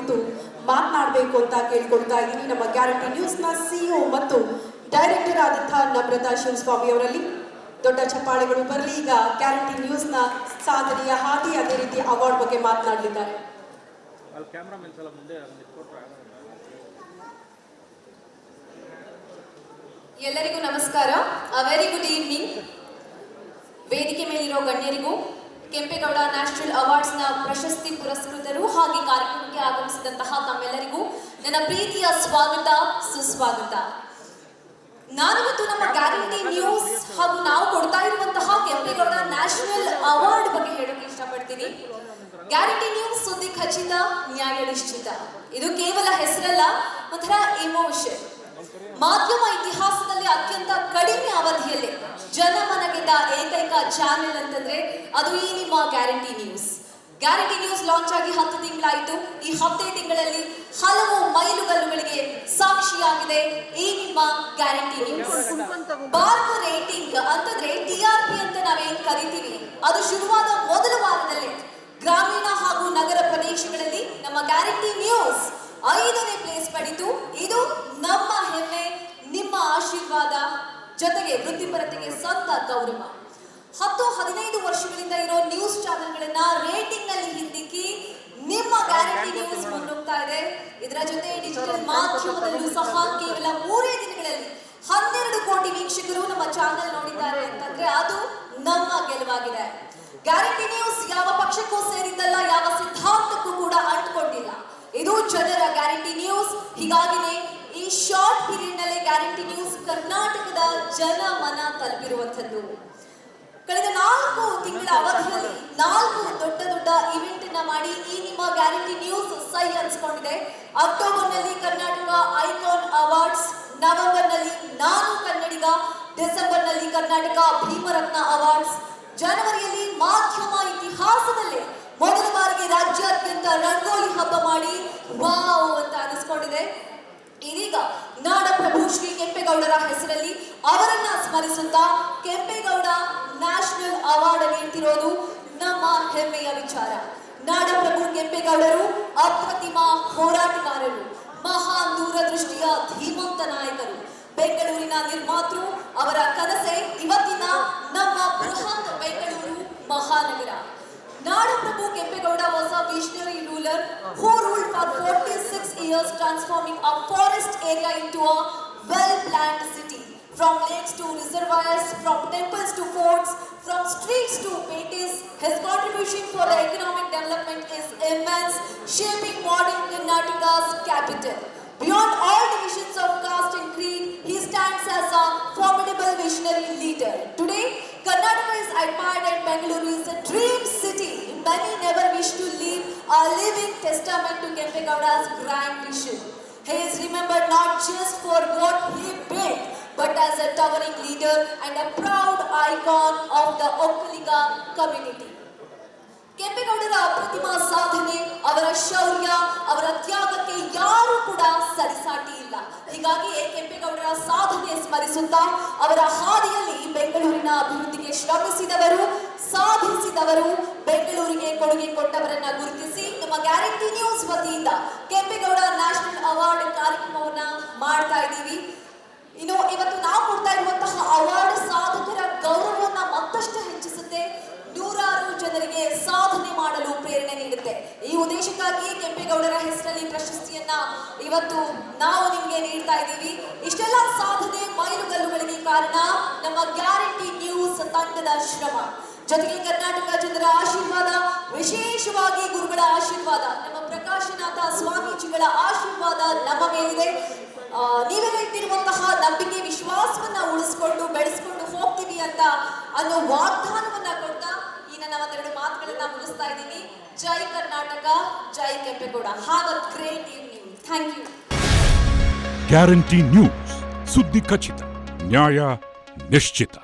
ಕುರಿತು ಮಾತನಾಡಬೇಕು ಅಂತ ಕೇಳ್ಕೊಳ್ತಾ ಇದ್ದೀನಿ ನಮ್ಮ ಗ್ಯಾರಂಟಿ ನ್ಯೂಸ್ನ ಸಿಇಒ ಮತ್ತು ಡೈರೆಕ್ಟರ್ ಆದಂತಹ ನಮ್ರತಾ ಶಿವಸ್ವಾಮಿ ಅವರಲ್ಲಿ ದೊಡ್ಡ ಚಪ್ಪಾಳೆಗಳು ಬರಲಿ. ಈಗ ಗ್ಯಾರಂಟಿ ನ್ಯೂಸ್ನ ಸಾಧನೆಯ ಹಾದಿ ಅದೇ ರೀತಿ ಅವಾರ್ಡ್ ಬಗ್ಗೆ ಮಾತನಾಡಲಿದ್ದಾರೆ. ಎಲ್ಲರಿಗೂ ನಮಸ್ಕಾರ. Very good evening. ವೇದಿಕೆ ಮೇಲಿರೋ ಗಣ್ಯರಿಗೂ, ಕೆಂಪೇಗೌಡ ನ್ಯಾಷನಲ್ ಅವಾರ್ಡ್ಸ್ನ ಪ್ರಶಸ್ತಿ ಪುರಸ್ಕೃತರು ಹಾಗೆ ಕಾರ್ಯಕ್ರಮಕ್ಕೆ ಆಗಮಿಸಿದಂತಹ ತಮ್ಮೆಲ್ಲರಿಗೂ ನನ್ನ ಪ್ರೀತಿಯ ಸ್ವಾಗತ, ಸುಸ್ವಾಗತ. ನಾನಿವತ್ತು ನಮ್ಮ ಗ್ಯಾರಂಟಿ ನ್ಯೂಸ್ ಹಾಗೂ ನಾವು ಕೊಡ್ತಾ ಇರುವಂತಹ ಕೆಂಪೇಗೌಡ ನ್ಯಾಷನಲ್ ಅವಾರ್ಡ್ ಬಗ್ಗೆ ಹೇಳೋಕೆ ಇಷ್ಟಪಡ್ತೀನಿ. ಗ್ಯಾರಂಟಿ ನ್ಯೂಸ್ ಸುದ್ದಿ ಖಚಿತ, ನ್ಯಾಯ ನಿಶ್ಚಿತ. ಇದು ಕೇವಲ ಹೆಸರಲ್ಲ, ಒಂಥರ ಇಮೋಷನ್. ಮಾಧ್ಯಮ ಇತಿಹಾಸದಲ್ಲಿ ಅತ್ಯಂತ ಕಡಿಮೆ ಅವಧಿಯಲ್ಲಿ ಜನಮನ ಗೆದ್ದ ಏಕೈಕ ಚಾನೆಲ್ ಅಂತಂದ್ರೆ ಅದು ಈ ನಿಮ್ಮ guarantee news. Guarantee news launch ಆಗಿ 10 ತಿಂಗಳಾಯಿತು. ಈ 10 ತಿಂಗಳಲ್ಲಿ ಹಲವು ಮೈಲುಗಲ್ಲುಗಳಿಗೆ ಸಾಕ್ಷಿಯಾಗಿದೆ ಈ ನಿಮ್ಮ ಗ್ಯಾರಂಟಿ ನ್ಯೂಸ್. ಭಾರತ ರೇಟಿಂಗ್ ಅಂತಂದ್ರೆ TRP ಅಂತ ನಾವೇನ್ ಕರಿತೀವಿ, ಅದು ಶುರುವಾದ ಮೊದಲ ವಾರದಲ್ಲೇ ಗ್ರಾಮೀಣ ಹಾಗೂ ನಗರ ಪ್ರದೇಶಗಳಲ್ಲಿ ನಮ್ಮ ಗ್ಯಾರಂಟಿ ನ್ಯೂಸ್ 5ನೇ ಪ್ಲೇಸ್ ಪಡೆಯಿತು. ಇದು ನಮ್ಮ ಹೆಮ್ಮೆ, ನಿಮ್ಮ ಆಶೀರ್ವಾದ, ಜೊತೆಗೆ ವೃತ್ತಿಪರತೆಗೆ ಸಂತ ಗೌರವ. 10-15 ವರ್ಷಗಳಿಂದ ಇರೋ ನ್ಯೂಸ್ ಚಾನೆಲ್ಗಳನ್ನ ರೇಟಿಂಗ್ ನಲ್ಲಿ ಹಿಂದಿಕ್ಕಿ ನಿಮ್ಮ ಗ್ಯಾರಂಟಿ ನ್ಯೂಸ್ ಮುನ್ನುಗ್ತಾ ಇದೆ. ಇದರ ಜೊತೆ ಡಿಜಿಟಲ್ ಮಾಧ್ಯಮದಲ್ಲೂ ಸಹ ಕೇವಲ 3 ದಿನಗಳಲ್ಲಿ 12 ಕೋಟಿ ವೀಕ್ಷಕರು ನಮ್ಮ ಚಾನೆಲ್ ನೋಡಿದ್ದಾರೆ ಅಂತಂದ್ರೆ ಅದು ನಮ್ಮ ಗೆಲುವಾಗಿದೆ. ಗ್ಯಾರಂಟಿ ನ್ಯೂಸ್ ಯಾವ ಪಕ್ಷಕ್ಕೂ ಸೇರಿದ್ದಲ್ಲ, ಯಾವ ಸಿದ್ಧಾಂತಕ್ಕೂ ಕೂಡ ಅಂಟ್ಕೊಂಡಿಲ್ಲ. ಇದು ಜನರ ಗ್ಯಾರಂಟಿ ನ್ಯೂಸ್. ಹೀಗಾಗಿನೇ ಈ ಶಾರ್ಟ್ ಪೀರಿಯಡ್ ನಲ್ಲಿ ಗ್ಯಾರಂಟಿ ನ್ಯೂಸ್ ಕರ್ನಾಟಕದ ಜನ ಮನ ತಲುಪಿರುವಂತದ್ದು. ಕಳೆದ 4 ತಿಂಗಳ ಅವಧಿಯಲ್ಲಿ 4 ದೊಡ್ಡ ದೊಡ್ಡ ಇವೆಂಟ್ ಅನ್ನ ಮಾಡಿ ಈ ನಿಮ್ಮ ಗ್ಯಾರಂಟಿ ನ್ಯೂಸ್ ಸೈ ಅನ್ಸ್ಕೊಂಡಿದೆ. ಅಕ್ಟೋಬರ್ ನಲ್ಲಿ ಕರ್ನಾಟಕ ಐಕಾನ್ ಅವಾರ್ಡ್ಸ್, ನವೆಂಬರ್ ನಲ್ಲಿ ನಾನು ಕನ್ನಡಿಗ, ಡಿಸೆಂಬರ್ ನಲ್ಲಿ ಕರ್ನಾಟಕ ಭೀಮರತ್ನ ಅವಾರ್ಡ್ಸ್, ಜನವರಿಯಲ್ಲಿ ಮಾಧ್ಯಮ ಇತಿಹಾಸದಲ್ಲೇ ಮೊದಲ ಬಾರಿಗೆ ರಾಜ್ಯಾದ್ಯಂತ ರಂಗೋಲಿ ಹಬ್ಬ ಮಾಡಿ ವಾವ್ ಅಂತ ಅನಿಸ್ಕೊಂಡಿದೆ. ಇದೀಗ ನಾಡಪ್ರಭು ಶ್ರೀ ಕೆಂಪೇಗೌಡರ ಹೆಸರಲ್ಲಿ ಅವರನ್ನ ಸ್ಮರಿಸುತ್ತಾ ಕೆಂಪೇಗೌಡ ನ್ಯಾಷನಲ್ ಅವಾರ್ಡ್ ನೀಡ್ತಿರೋದು ನಮ್ಮ ಹೆಮ್ಮೆಯ ವಿಚಾರ. ನಾಡಪ್ರಭು ಕೆಂಪೇಗೌಡರು ಅಪ್ರತಿಮ ಹೋರಾಟಗಾರರು, ಮಹಾನ್ ದೂರದೃಷ್ಟಿಯ ಧೀಮಂತ ನಾಯಕರು, ಬೆಂಗಳೂರಿನ ನಿರ್ಮಾತೃ. ಅವರ ಕನಸೆ ಇವತ್ತಿನ ನಮ್ಮ ಬೃಹತ್ ಬೆಂಗಳೂರು ಮಹಾನಗರ. ನಾಡಪ್ರಭು Kempegowda was a visionary ruler who ruled for 46 years, transforming a forest area into a well-planned city. From lakes to reservoirs, from temples to forts, from streets to pates, his contribution for the economic development is immense, shaping modern Karnataka's capital. Beyond all divisions of caste and creed, he stands as a formidable visionary leader. Today, Karnataka is admired and Bengaluru is a dream city. Many never wish to leave, a living testament to Kempegowda's grand vision. He is remembered not just for what he built, but as a towering leader and a proud icon of the Okkaliga community. ಕೆಂಪೇಗೌಡರ ಅಪ್ರತಿಮ ಸಾಧನೆ, ಅವರ ಶೌರ್ಯ, ಅವರ ತ್ಯಾಗಕ್ಕೆ ಯಾರು ಕೂಡ ಸರಿಸಾಟಿ ಇಲ್ಲ. ಹೀಗಾಗಿ ಕೆಂಪೇಗೌಡರ ಸಾಧನೆ ಸ್ಮರಿಸುತ್ತಾ ಅವರ ಹಾದಿಯಲ್ಲಿ ಬೆಂಗಳೂರಿನ ಅಭಿವೃದ್ಧಿಗೆ ಶ್ರಮಿಸಿದವರು, ಸಾಧಿಸಿದವರು, ಬೆಂಗಳೂರಿಗೆ ಕೊಡುಗೆ ಕೊಟ್ಟವರನ್ನ ಗುರುತಿಸಿ ನಮ್ಮ ಗ್ಯಾರಂಟಿ ನ್ಯೂಸ್ ವತಿಯಿಂದ ಕೆಂಪೇಗೌಡ ನ್ಯಾಷನಲ್ ಅವಾರ್ಡ್ ಕಾರ್ಯಕ್ರಮವನ್ನ ಮಾಡ್ತಾ ಇದ್ದೀವಿ. ಇನ್ನು ಇವತ್ತು ನಾವು ಕೊಡ್ತಾ ಇರುವಂತಹ ಅವಾರ್ಡ್ ಸಾಧಕರ ಗೌರವವನ್ನ ಮತ್ತಷ್ಟು ಹೆಚ್ಚಿಸುತ್ತೆ, ನೂರಾರು ಜನರಿಗೆ ಸಾಧನೆ ಮಾಡಲು ಪ್ರೇರಣೆ ನೀಡುತ್ತೆ. ಈ ಉದ್ದೇಶಕ್ಕಾಗಿ ಕೆಂಪೇಗೌಡರ ಹೆಸರಲ್ಲಿ ಪ್ರಶಸ್ತಿಯನ್ನ ಇವತ್ತು ನಾವು ನಿಮಗೆ ನೀಡ್ತಾ ಇದ್ದೀವಿ. ಇಷ್ಟೆಲ್ಲ ಸಾಧನೆ ಮೈಲುಗಲ್ಲುಗಳಿಗೆ ಕಾರಣ ನಮ್ಮ ಗ್ಯಾರಂಟಿ ನ್ಯೂಸ್ ತಂಡದ ಶ್ರಮ, ಜೊತೆಗೆ ಕರ್ನಾಟಕ ಜನರ ಆಶೀರ್ವಾದ, ವಿಶೇಷವಾಗಿ ಗುರುಗಳ ಆಶೀರ್ವಾದ, ನಮ್ಮ ಪ್ರಕಾಶನಾಥ ಸ್ವಾಮೀಜಿಗಳ ಆಶೀರ್ವಾದ ನಮ್ಮ ಮೇಲಿದೆ. ನೀವೆಲ್ಲ ಇಟ್ಟಿರುವಂತಹ ನಂಬಿಕೆ, ವಿಶ್ವಾಸವನ್ನ ಉಳಿಸ್ಕೊಂಡು ಬೆಳೆಸ್ಕೊಂಡು ಹೋಗ್ತೀವಿ ಅಂತ ಅನ್ನೋ ವಾಗ್ದಾನವನ್ನ ಕೊಡ್ತಾ ಈ ನನ್ನ ಒಂದೆರಡು ಮಾತುಗಳನ್ನ ಮುಗಿಸ್ತಾ ಇದ್ದೀನಿ. ಜೈ ಕರ್ನಾಟಕ, ಜೈ Kempegowda. Have a great evening. Thank you. Guarantee news, ಸುದ್ದಿ ಖಚಿತ, ನ್ಯಾಯ ನಿಶ್ಚಿತ.